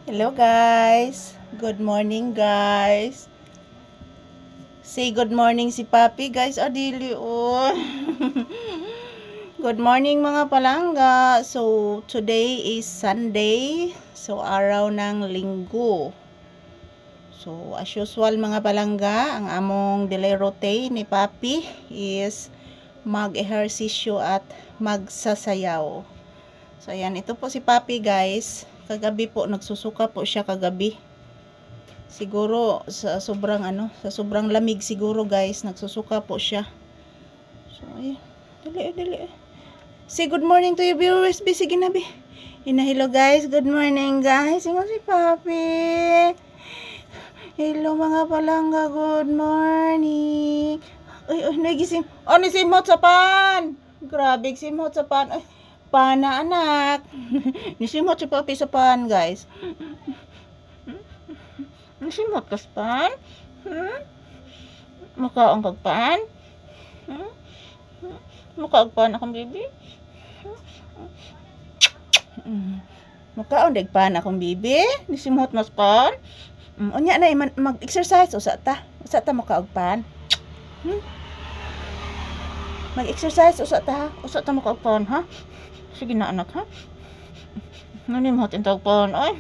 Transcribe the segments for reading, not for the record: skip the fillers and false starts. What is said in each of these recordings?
Hello guys. Good morning guys. Say good morning si Papi guys. Adili oh. Good morning mga palangga. So today is Sunday. So araw ng Linggo. So as usual mga palangga, ang among daily routine ni Papi is mag-ehersisyo at magsasayaw. So ayan, ito po si Papi guys. Kagabi po nagsusuka po siya kagabi. Siguro sa sobrang lamig siguro guys, nagsusuka po siya. So ayan, dali. Say good morning to your viewers, be. Sige na, be. Hello guys, good morning guys. Ingon si Papi. Hello mga palangga, good morning. Uy, nagising. Oh, nisimot sa pan. Grabe, simot sa pan. Ay, pana anak. Nisimot si Papi sa pan, guys. Nisimot ka sa pan? Makaang kagpan? Makaang pan akong bibi? Makaang dagpan akong bibi? Nisimot mas pan? Unya na mag-exercise usa ta makaang pan. Mag-exercise usa ta makaang pan, ha? Sige na anak, ha? Nanimot yung tagpan, ay.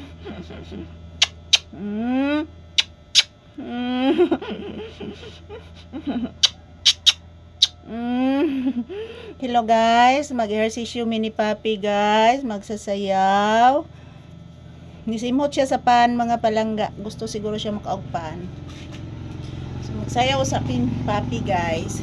Hello guys, mag-ehersisyo mini Papi guys, magsasayaw. Nisimot siya sa pan mga palangga, gusto siguro siya makaugpan. So magsayaw sa pin Papi guys.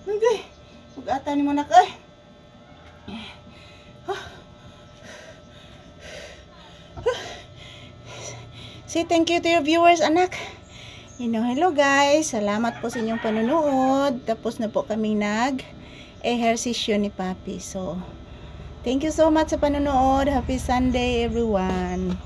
Okay, ugatan ni mo na kay. Say thank you to your viewers, anak. Hello guys. Salamat po sa inyong panonood. Tapos na po kaming nag-ehersisyo ni Papi. So, thank you so much sa panonood. Happy Sunday, everyone.